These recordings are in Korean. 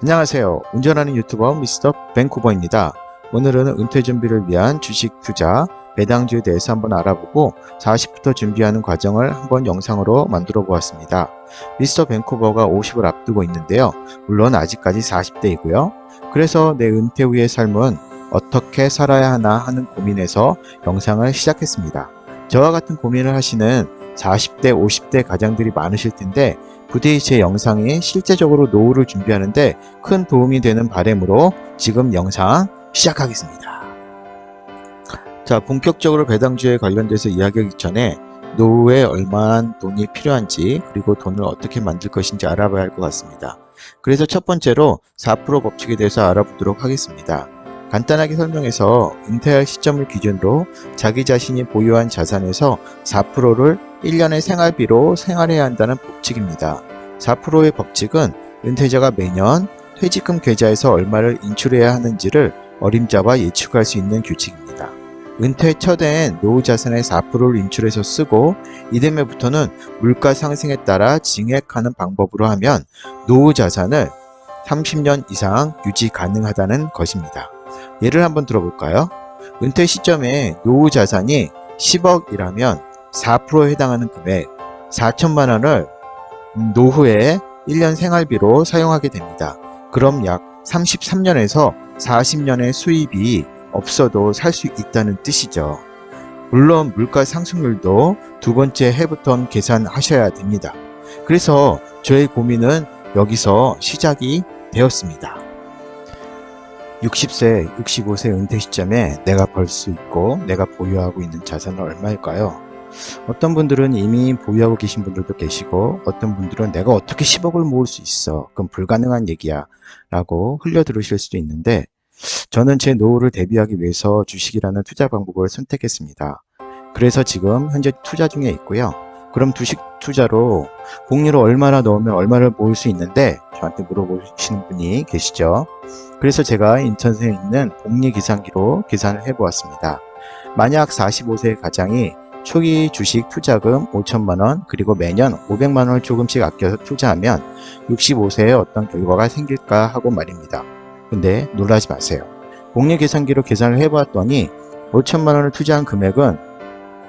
안녕하세요. 운전하는 유튜버 미스터 밴쿠버입니다. 오늘은 은퇴 준비를 위한 주식 투자, 배당주에 대해서 한번 알아보고 40부터 준비하는 과정을 한번 영상으로 만들어 보았습니다. 미스터 밴쿠버가 50을 앞두고 있는데요. 물론 아직까지 40대이고요. 그래서 내 은퇴 후의 삶은 어떻게 살아야 하나 하는 고민에서 영상을 시작했습니다. 저와 같은 고민을 하시는 40대, 50대 가장들이 많으실 텐데 부디 제 영상이 실제적으로 노후를 준비하는데 큰 도움이 되는 바람으로 지금 영상 시작하겠습니다. 자, 본격적으로 배당주에 관련돼서 이야기하기 전에 노후에 얼마나 돈이 필요한지 그리고 돈을 어떻게 만들 것인지 알아봐야 할 것 같습니다. 그래서 첫 번째로 4% 법칙에 대해서 알아보도록 하겠습니다. 간단하게 설명해서 은퇴할 시점을 기준으로 자기 자신이 보유한 자산에서 4%를 1년의 생활비로 생활해야 한다는 법칙입니다. 4%의 법칙은 은퇴자가 매년 퇴직금 계좌에서 얼마를 인출해야 하는지를 어림잡아 예측할 수 있는 규칙입니다. 은퇴 첫해엔 노후 자산의 4%를 인출해서 쓰고 이듬해부터는 물가 상승에 따라 증액하는 방법으로 하면 노후 자산을 30년 이상 유지 가능하다는 것입니다. 예를 한번 들어볼까요? 은퇴 시점에 노후 자산이 10억이라면 4%에 해당하는 금액 4천만 원을 노후에 1년 생활비로 사용하게 됩니다. 그럼 약 33년에서 40년의 수입이 없어도 살 수 있다는 뜻이죠. 물론 물가 상승률도 두 번째 해부터 계산하셔야 됩니다. 그래서 저의 고민은 여기서 시작이 되었습니다. 60세, 65세 은퇴 시점에 내가 벌 수 있고 내가 보유하고 있는 자산은 얼마일까요? 어떤 분들은 이미 보유하고 계신 분들도 계시고 어떤 분들은 내가 어떻게 10억을 모을 수 있어? 그건 불가능한 얘기야 라고 흘려 들으실 수도 있는데 저는 제 노후를 대비하기 위해서 주식이라는 투자 방법을 선택했습니다. 그래서 지금 현재 투자 중에 있고요. 그럼 주식 투자로 복리로 얼마나 넣으면 얼마를 모을 수 있는데 저한테 물어보시는 분이 계시죠. 그래서 제가 인터넷에 있는 복리 계산기로 계산을 해보았습니다. 만약 45세 가장이 초기 주식 투자금 5천만원 그리고 매년 500만원을 조금씩 아껴서 투자하면 65세에 어떤 결과가 생길까 하고 말입니다. 근데 놀라지 마세요. 복리 계산기로 계산을 해보았더니 5천만원을 투자한 금액은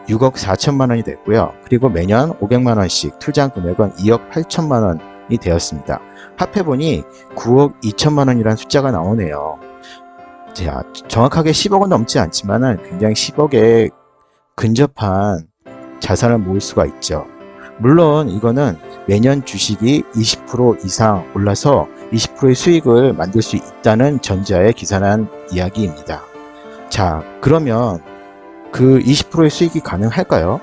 6억 4천만원이 됐고요. 그리고 매년 500만원씩 투자한 금액은 2억 8천만원이 되었습니다. 합해보니 9억 2천만원이라는 숫자가 나오네요. 자, 정확하게 10억은 넘지 않지만 굉장히 10억에 근접한 자산을 모을 수가 있죠. 물론 이거는 매년 주식이 20% 이상 올라서 20%의 수익을 만들 수 있다는 전제하에 계산한 이야기입니다. 자, 그러면 그 20%의 수익이 가능할까요?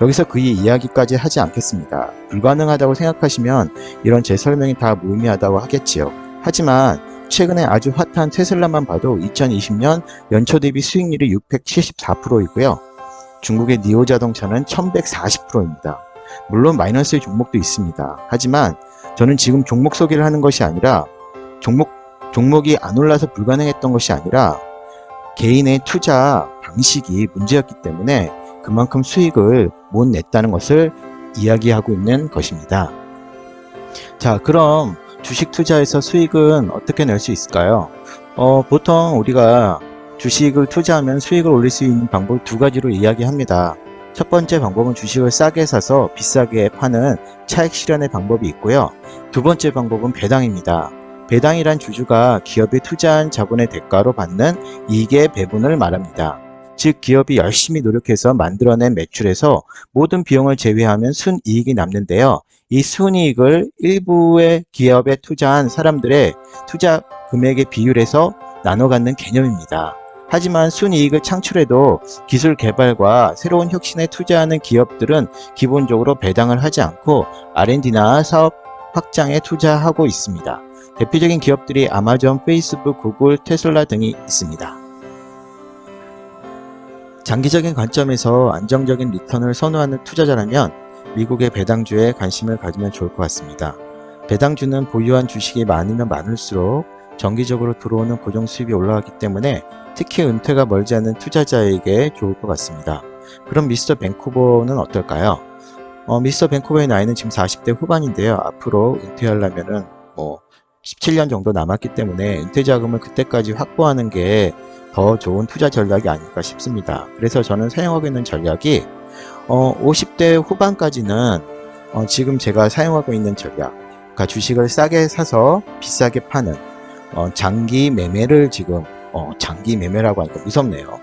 여기서 그 이야기까지 하지 않겠습니다. 불가능하다고 생각하시면 이런 제 설명이 다 무의미하다고 하겠지요. 하지만 최근에 아주 핫한 테슬라만 봐도 2020년 연초 대비 수익률이 674%이고요. 중국의 니오 자동차는 1140%입니다. 물론 마이너스의 종목도 있습니다. 하지만 저는 지금 종목 소개를 하는 것이 아니라 종목이 안 올라서 불가능했던 것이 아니라 개인의 투자 방식이 문제였기 때문에 그만큼 수익을 못 냈다는 것을 이야기하고 있는 것입니다. 자, 그럼 주식 투자에서 수익은 어떻게 낼 수 있을까요? 보통 우리가 주식을 투자하면 수익을 올릴 수 있는 방법 두 가지로 이야기합니다. 첫 번째 방법은 주식을 싸게 사서 비싸게 파는 차익 실현의 방법이 있고요. 두 번째 방법은 배당입니다. 배당이란 주주가 기업에 투자한 자본의 대가로 받는 이익의 배분을 말합니다. 즉 기업이 열심히 노력해서 만들어낸 매출에서 모든 비용을 제외하면 순이익이 남는데요. 이 순이익을 일부의 기업에 투자한 사람들의 투자 금액에 비율해서 나눠 갖는 개념입니다. 하지만 순이익을 창출해도 기술 개발과 새로운 혁신에 투자하는 기업들은 기본적으로 배당을 하지 않고 R&D나 사업 확장에 투자하고 있습니다. 대표적인 기업들이 아마존, 페이스북, 구글, 테슬라 등이 있습니다. 장기적인 관점에서 안정적인 리턴을 선호하는 투자자라면 미국의 배당주에 관심을 가지면 좋을 것 같습니다. 배당주는 보유한 주식이 많으면 많을수록 정기적으로 들어오는 고정 수입이 올라가기 때문에 특히 은퇴가 멀지 않은 투자자에게 좋을 것 같습니다. 그럼 미스터 밴쿠버는 어떨까요? 미스터 밴쿠버의 나이는 지금 40대 후반인데요. 앞으로 은퇴하려면은 17년 정도 남았기 때문에 은퇴 자금을 그때까지 확보하는 게 더 좋은 투자 전략이 아닐까 싶습니다. 그래서 저는 사용하고 있는 전략이 50대 후반까지는 지금 제가 사용하고 있는 전략, 그러니까 주식을 싸게 사서 비싸게 파는 장기 매매를 지금 장기 매매라고 하니까 무섭네요.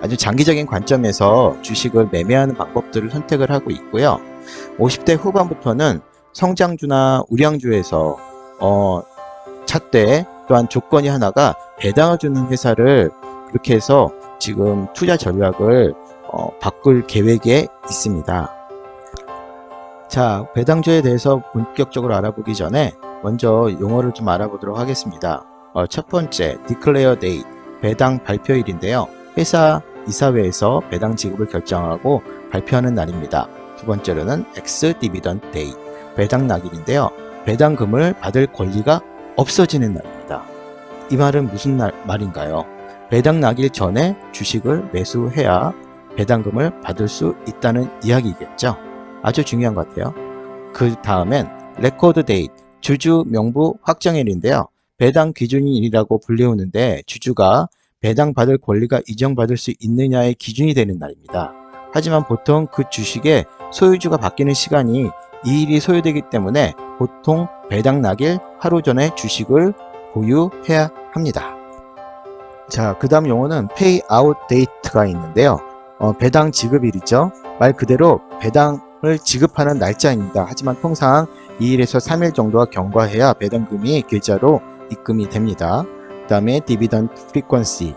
아주 장기적인 관점에서 주식을 매매하는 방법들을 선택을 하고 있고요. 50대 후반부터는 성장주나 우량주에서 찾되, 또한 조건이 하나가 배당을 주는 회사를 그렇게 해서 지금 투자 전략을 바꿀 계획에 있습니다. 자, 배당주에 대해서 본격적으로 알아보기 전에 먼저 용어를 좀 알아보도록 하겠습니다. 첫 번째, declare date, 배당 발표일인데요. 회사 이사회에서 배당 지급을 결정하고 발표하는 날입니다. 두 번째로는 ex-dividend date, 배당 낙일인데요. 배당금을 받을 권리가 없어지는 날입니다. 이 말은 무슨 말인가요? 배당 낙일 전에 주식을 매수해야 배당금을 받을 수 있다는 이야기겠죠. 아주 중요한 것 같아요. 그 다음엔 record date, 주주 명부 확정일인데요. 배당 기준일이라고 불리우는데 주주가 배당 받을 권리가 인정받을 수 있느냐의 기준이 되는 날입니다. 하지만 보통 그 주식의 소유주가 바뀌는 시간이 2일이 소요되기 때문에 보통 배당 낙일 하루 전에 주식을 보유해야 합니다. 자, 그 다음 용어는 pay out date가 있는데요. 배당 지급일이죠. 말 그대로 배당을 지급하는 날짜입니다. 하지만 통상 2일에서 3일 정도가 경과해야 배당금이 계좌로 입금이 됩니다. 그 다음에 dividend frequency,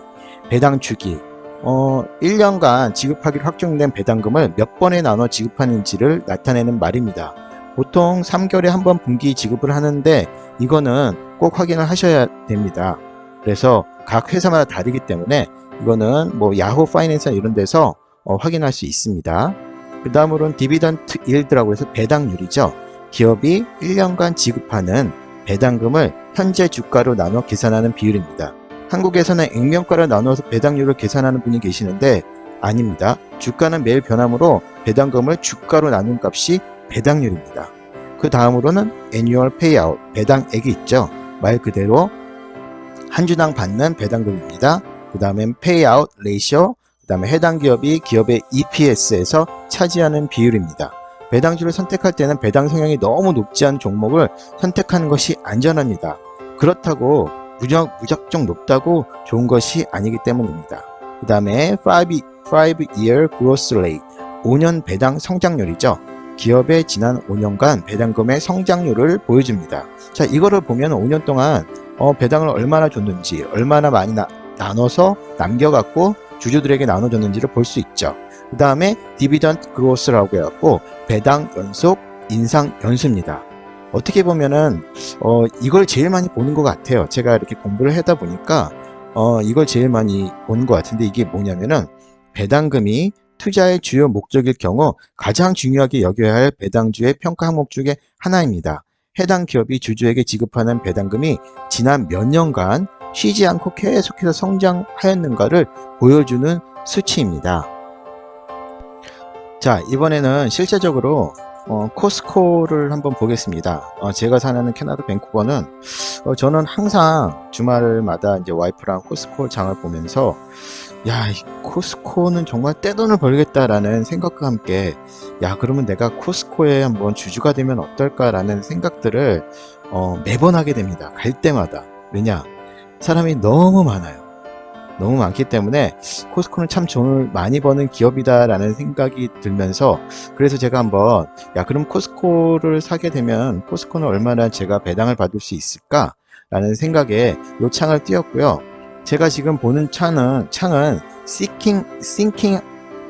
배당 주기. 1년간 지급하기로 확정된 배당금을 몇 번에 나눠 지급하는지를 나타내는 말입니다. 보통 3개월에 한 번 분기 지급을 하는데 이거는 꼭 확인을 하셔야 됩니다. 그래서 각 회사마다 다르기 때문에 이거는 뭐 야후 파이낸스나 이런 데서 확인할 수 있습니다. 그 다음으로는 디비던트 일드라고 해서 배당률이죠. 기업이 1년간 지급하는 배당금을 현재 주가로 나눠 계산하는 비율입니다. 한국에서는 액면가로 나눠서 배당률을 계산하는 분이 계시는데 아닙니다. 주가는 매일 변하므로 배당금을 주가로 나눈 값이 배당률입니다. 그 다음으로는 annual payout, 배당액이 있죠. 말 그대로 한 주당 받는 배당금입니다. 그 다음엔 payout ratio, 그 다음에 해당 기업이 기업의 EPS에서 차지하는 비율입니다. 배당주를 선택할 때는 배당 성향이 너무 높지 않은 종목을 선택하는 것이 안전합니다. 그렇다고 무작정 높다고 좋은 것이 아니기 때문입니다. 그 다음에 5-year growth rate, 5년 배당 성장률이죠. 기업의 지난 5년간 배당금의 성장률을 보여줍니다. 자, 이거를 보면 5년 동안 배당을 얼마나 줬는지, 얼마나 많이 나눠서 남겨갖고 주주들에게 나눠줬는지를 볼 수 있죠. 그 다음에 디비던트 그로스라고 해갖고 배당 연속 인상 연수입니다. 어떻게 보면은 이걸 제일 많이 보는 것 같아요. 제가 이렇게 공부를 하다 보니까 이걸 제일 많이 보는 것 같은데, 이게 뭐냐면은 배당금이 투자의 주요 목적일 경우 가장 중요하게 여겨야 할 배당주의 평가 항목 중에 하나입니다. 해당 기업이 주주에게 지급하는 배당금이 지난 몇 년간 쉬지 않고 계속해서 성장하였는가를 보여주는 수치입니다. 자, 이번에는 실제적으로 코스코를 한번 보겠습니다. 제가 사는 캐나다 밴쿠버는 저는 항상 주말마다 이제 와이프랑 코스코 장을 보면서 야, 이 코스코는 정말 떼돈을 벌겠다라는 생각과 함께 야, 그러면 내가 코스코에 한번 주주가 되면 어떨까라는 생각들을 매번 하게 됩니다. 갈 때마다. 왜냐? 사람이 너무 많아요. 너무 많기 때문에 코스코는 참 돈을 많이 버는 기업이다라는 생각이 들면서, 그래서 제가 한번 야, 그럼 코스코를 사게 되면 코스코는 얼마나 제가 배당을 받을 수 있을까라는 생각에 요 창을 띄웠고요. 제가 지금 보는 창은 Seeking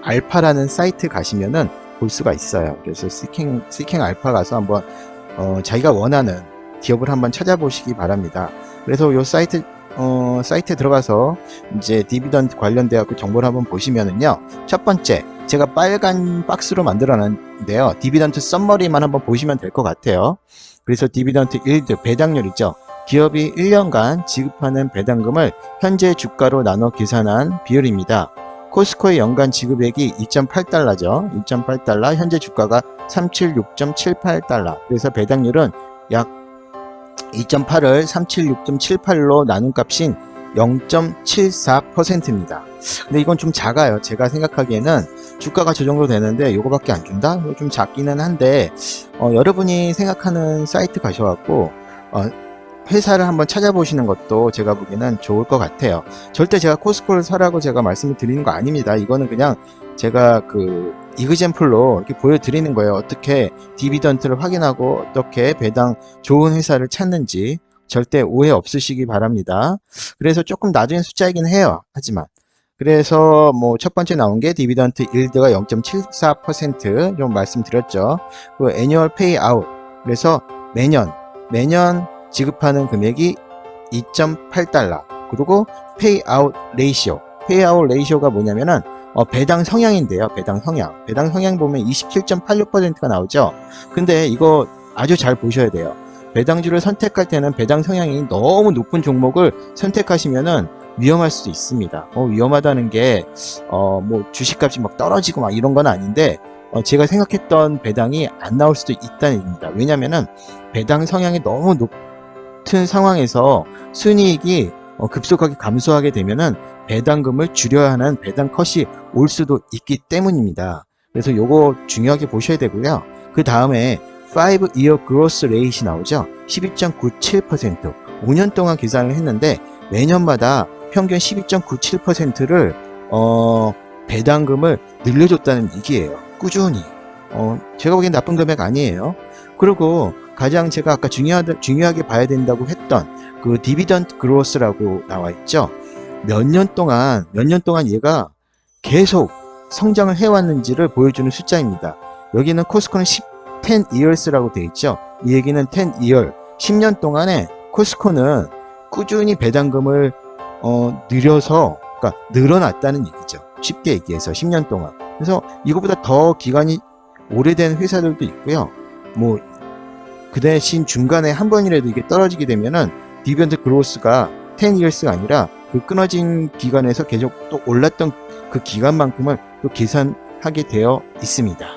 Alpha라는 사이트 가시면은 볼 수가 있어요. 그래서 Seeking Alpha 가서 한번 자기가 원하는 기업을 한번 찾아보시기 바랍니다. 그래서 요 사이트에 들어가서 이제 디비던드 관련돼 갖고 정보를 한번 보시면은요. 첫 번째, 제가 빨간 박스로 만들어 놨는데요. 디비던드 썸머리만 한번 보시면 될 것 같아요. 그래서 디비던드 일드, 배당률이죠. 기업이 1년간 지급하는 배당금을 현재 주가로 나눠 계산한 비율입니다. 코스코의 연간 지급액이 2.8달러죠. 2.8달러, 현재 주가가 376.78달러. 그래서 배당률은 약 2.8을 376.78로 나눈 값인 0.74%입니다. 근데 이건 좀 작아요. 제가 생각하기에는 주가가 저 정도 되는데 이거밖에 안 준다? 이거 좀 작기는 한데 여러분이 생각하는 사이트 가셔갖고 회사를 한번 찾아보시는 것도 제가 보기에는 좋을 것 같아요. 절대 제가 코스코를 사라고 제가 말씀을 드리는 거 아닙니다. 이거는 그냥 제가 그 이그젬플로 이렇게 보여드리는 거예요. 어떻게 디비던트를 확인하고 어떻게 배당 좋은 회사를 찾는지 절대 오해 없으시기 바랍니다. 그래서 조금 낮은 숫자이긴 해요. 하지만 그래서 뭐 첫 번째 나온 게 디비던트 일드가 0.74%좀 말씀드렸죠. 그 애니얼 페이아웃 그래서 매년 지급하는 금액이 2.8달러 그리고 페이아웃 레이시오 페이아웃 레이시오가 뭐냐면은 배당 성향인데요. 배당 성향 보면 27.86%가 나오죠. 근데 이거 아주 잘 보셔야 돼요. 배당주를 선택할 때는 배당 성향이 너무 높은 종목을 선택하시면은 위험할 수도 있습니다. 위험하다는 게 뭐 주식값이 막 떨어지고 막 이런 건 아닌데 제가 생각했던 배당이 안 나올 수도 있다는 얘기입니다. 왜냐면은 배당 성향이 너무 높은 상황에서 순이익이 급속하게 감소하게 되면은 배당금을 줄여야 하는 배당 컷이 올 수도 있기 때문입니다. 그래서 요거 중요하게 보셔야 되고요. 그 다음에 5-year growth rate이 나오죠. 12.97% 5년 동안 계산을 했는데 매년마다 평균 12.97%를 배당금을 늘려줬다는 얘기예요. 꾸준히. 제가 보기엔 나쁜 금액 아니에요. 그리고 가장 제가 아까 중요하게 봐야 된다고 했던 그 디비던트 그로스라고 나와 있죠. 몇 년 동안 얘가 계속 성장을 해왔는지를 보여주는 숫자입니다. 여기는 코스코는 10 years라고 되어 있죠. 이 얘기는 10 year, 10년 동안에 코스코는 꾸준히 배당금을 그러니까 늘어났다는 얘기죠. 쉽게 얘기해서 10년 동안. 그래서 이거보다 더 기간이 오래된 회사들도 있고요. 뭐 그 대신 중간에 한 번이라도 이게 떨어지게 되면은 디비던트 그로스가 10 years가 아니라 그 끊어진 기간에서 계속 또 올랐던 그 기간만큼을 또 계산하게 되어 있습니다.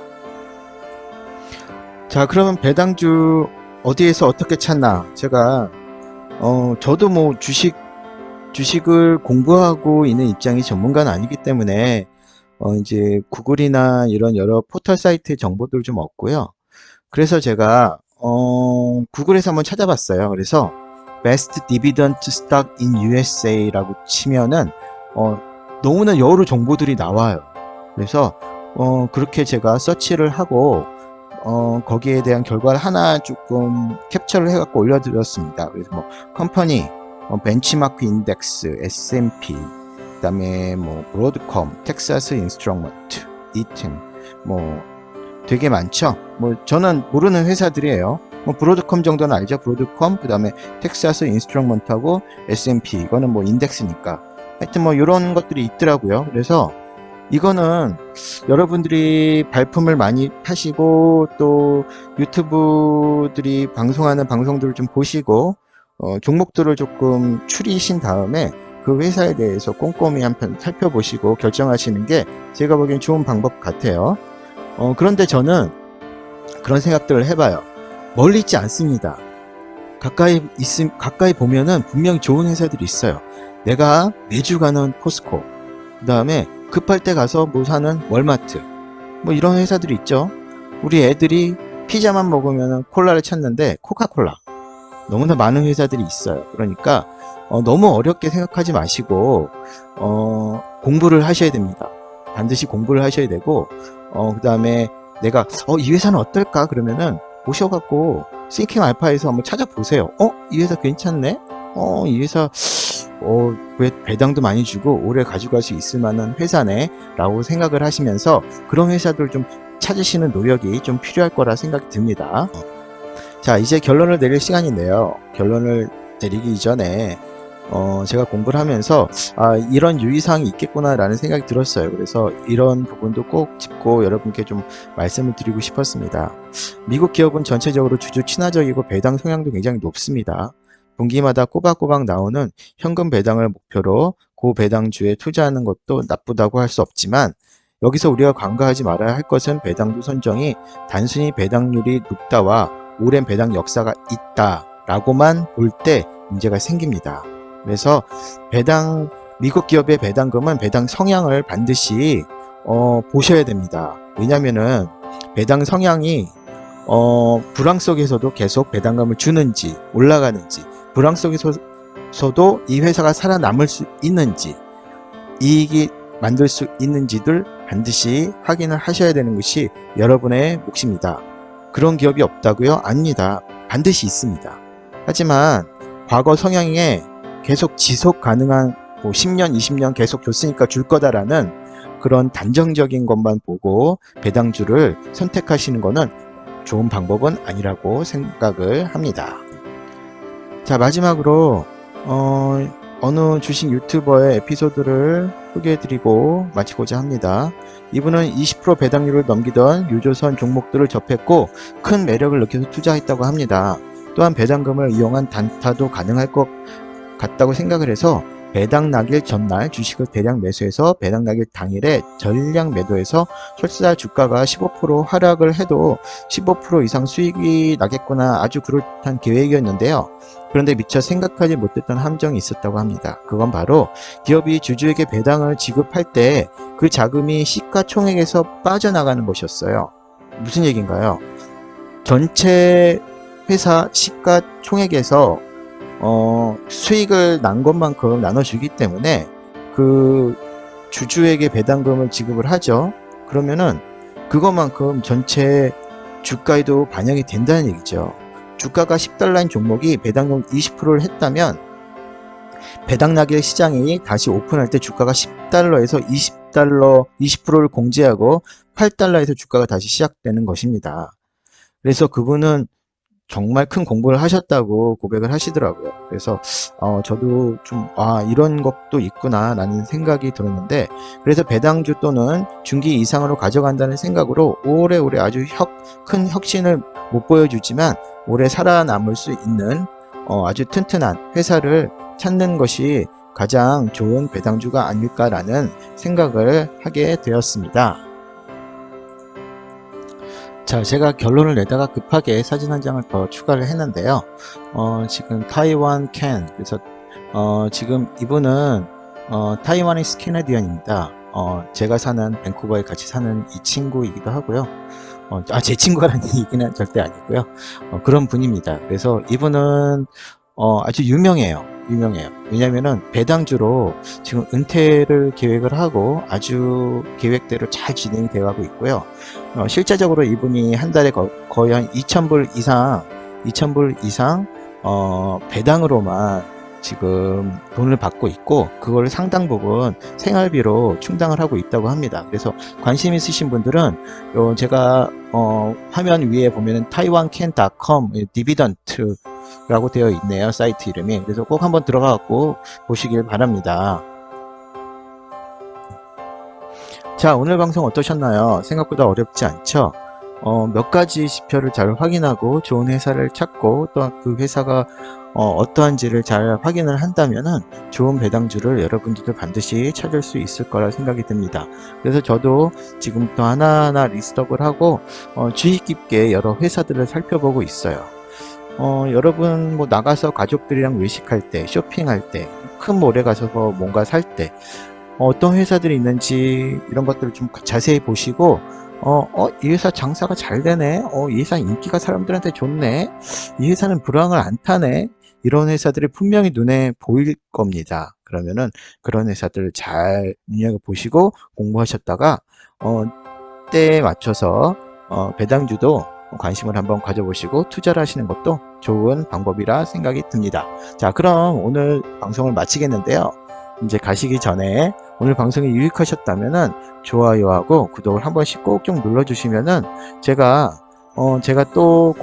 자, 그러면 배당주 어디에서 어떻게 찾나? 제가 저도 뭐 주식을 공부하고 있는 입장이 전문가는 아니기 때문에 이제 구글이나 이런 여러 포털 사이트 정보들 좀 얻고요. 그래서 제가 구글에서 한번 찾아봤어요. 그래서 Best Dividend Stock in USA라고 치면은 너무나 여러 정보들이 나와요. 그래서 그렇게 제가 서치를 하고 거기에 대한 결과를 하나 조금 캡처를 해갖고 올려드렸습니다. 그래서 뭐 컴퍼니, 벤치마크 인덱스, S&P, 그다음에 뭐 브로드컴, 텍사스 인스트루먼트, 이튼, 뭐 되게 많죠. 뭐 저는 모르는 회사들이에요. 뭐 브로드컴 정도는 알죠. 브로드컴, 그다음에 텍사스 인스트루먼트하고 S&P 이거는 뭐 인덱스니까. 하여튼 뭐 이런 것들이 있더라고요. 그래서 이거는 여러분들이 발품을 많이 하시고 또 유튜브들이 방송하는 방송들을 좀 보시고 종목들을 조금 추리신 다음에 그 회사에 대해서 꼼꼼히 한편 살펴보시고 결정하시는 게 제가 보기엔 좋은 방법 같아요. 그런데 저는 그런 생각들을 해봐요. 멀리 있지 않습니다. 가까이 보면은 분명히 좋은 회사들이 있어요. 내가 매주 가는 코스코, 그 다음에 급할 때 가서 뭐 사는 월마트, 뭐 이런 회사들이 있죠. 우리 애들이 피자만 먹으면 콜라를 찾는데 코카콜라, 너무나 많은 회사들이 있어요. 그러니까 너무 어렵게 생각하지 마시고 공부를 하셔야 됩니다. 반드시 공부를 하셔야 되고 그 다음에 내가 이 회사는 어떨까 그러면은 오셔갖고 싱킹 알파에서 한번 찾아보세요. 이 회사 괜찮네? 이 회사 왜 배당도 많이 주고 오래 가져갈 수 있을 만한 회사네 라고 생각을 하시면서 그런 회사들 좀 찾으시는 노력이 좀 필요할 거라 생각이 듭니다. 자, 이제 결론을 내릴 시간인데요. 결론을 내리기 이전에 제가 공부를 하면서 이런 유의사항이 있겠구나 라는 생각이 들었어요. 그래서 이런 부분도 꼭 짚고 여러분께 좀 말씀을 드리고 싶었습니다. 미국 기업은 전체적으로 주주 친화적이고 배당 성향도 굉장히 높습니다. 분기마다 꼬박꼬박 나오는 현금 배당을 목표로 고배당주에 투자하는 것도 나쁘다고 할 수 없지만 여기서 우리가 간과하지 말아야 할 것은 배당주 선정이 단순히 배당률이 높다와 오랜 배당 역사가 있다 라고만 볼 때 문제가 생깁니다. 그래서 미국 기업의 배당금은 배당 성향을 반드시 보셔야 됩니다. 왜냐면은 배당 성향이 불황 속에서도 계속 배당금을 주는지 올라가는지, 불황 속에서도 이 회사가 살아남을 수 있는지, 이익이 만들 수 있는지를 반드시 확인을 하셔야 되는 것이 여러분의 몫입니다. 그런 기업이 없다고요? 아닙니다. 반드시 있습니다. 하지만 과거 성향에 계속 지속 가능한 10년, 20년 계속 줬으니까 줄 거다라는 그런 단정적인 것만 보고 배당주를 선택하시는 것은 좋은 방법은 아니라고 생각을 합니다. 자, 마지막으로 어느 주식 유튜버의 에피소드를 소개해드리고 마치고자 합니다. 이분은 20% 배당률을 넘기던 유조선 종목들을 접했고 큰 매력을 느껴서 투자했다고 합니다. 또한 배당금을 이용한 단타도 가능할 것 같다고 생각을 해서 배당 나길 전날 주식을 대량 매수해서 배당 나길 당일에 전량 매도해서 설사 주가가 15% 하락을 해도 15% 이상 수익이 나겠구나, 아주 그럴듯한 계획이었는데요. 그런데 미처 생각하지 못했던 함정이 있었다고 합니다. 그건 바로 기업이 주주에게 배당을 지급할 때 그 자금이 시가총액에서 빠져나가는 것이었어요. 무슨 얘기인가요? 전체 회사 시가총액에서 수익을 난 것만큼 나눠주기 때문에 그 주주에게 배당금을 지급을 하죠. 그러면은 그것만큼 전체 주가에도 반영이 된다는 얘기죠. 주가가 10달러인 종목이 배당금 20%를 했다면 배당 나길 시장이 다시 오픈할 때 주가가 10달러에서 20달러 20%를 공제하고 8달러에서 주가가 다시 시작되는 것입니다. 그래서 그분은 정말 큰 공부를 하셨다고 고백을 하시더라고요. 그래서 저도 좀 이런 것도 있구나 라는 생각이 들었는데, 그래서 배당주 또는 중기 이상으로 가져간다는 생각으로 오래오래 아주 큰 혁신을 못 보여주지만 오래 살아남을 수 있는 아주 튼튼한 회사를 찾는 것이 가장 좋은 배당주가 아닐까라는 생각을 하게 되었습니다. 자, 제가 결론을 내다가 급하게 사진 한 장을 더 추가를 했는데요. 지금 타이완 캔, 그래서 지금 이분은 타이완이스 캐네디언입니다. 제가 사는 밴쿠버에 같이 사는 이 친구이기도 하고요. 제 친구라는 얘기는 절대 아니고요. 그런 분입니다. 그래서 이분은 아주 유명해요. 왜냐면은 배당주로 지금 은퇴를 계획을 하고 아주 계획대로 잘 진행이 되어 가고 있고요. 실제적으로 이분이 한 달에 거의 한 2,000불 이상 배당으로만 지금 돈을 받고 있고, 그걸 상당 부분 생활비로 충당을 하고 있다고 합니다. 그래서 관심 있으신 분들은 제가 화면 위에 보면은 taiwancan.com 디비던트 라고 되어 있네요, 사이트 이름이. 그래서 꼭 한번 들어가고 보시길 바랍니다. 자, 오늘 방송 어떠셨나요? 생각보다 어렵지 않죠? 몇 가지 지표를 잘 확인하고 좋은 회사를 찾고 또 그 회사가 어떠한지를 잘 확인을 한다면은 좋은 배당주를 여러분들도 반드시 찾을 수 있을 거라 생각이 듭니다. 그래서 저도 지금부터 하나하나 리스트업을 하고 주의 깊게 여러 회사들을 살펴보고 있어요. 여러분 나가서 가족들이랑 외식할 때, 쇼핑할 때, 큰 몰에 가서 뭔가 살 때 어떤 회사들이 있는지 이런 것들을 좀 자세히 보시고 이 회사 장사가 잘 되네, 이 회사 인기가 사람들한테 좋네, 이 회사는 불황을 안 타네, 이런 회사들이 분명히 눈에 보일 겁니다. 그러면은 그런 회사들을 잘 눈여겨보시고 공부하셨다가 때에 맞춰서 배당주도 관심을 한번 가져보시고 투자를 하시는 것도 좋은 방법이라 생각이 듭니다. 자, 그럼 오늘 방송을 마치겠는데요. 이제 가시기 전에 오늘 방송이 유익하셨다면은 좋아요하고 구독을 한 번씩 꼭 좀 눌러주시면은 제가 또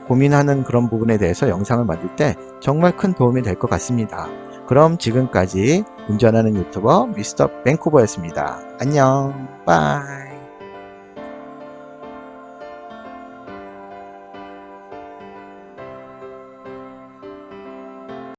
고민하는 그런 부분에 대해서 영상을 만들 때 정말 큰 도움이 될 것 같습니다. 그럼 지금까지 운전하는 유튜버 미스터 밴쿠버였습니다. 안녕, 빠이.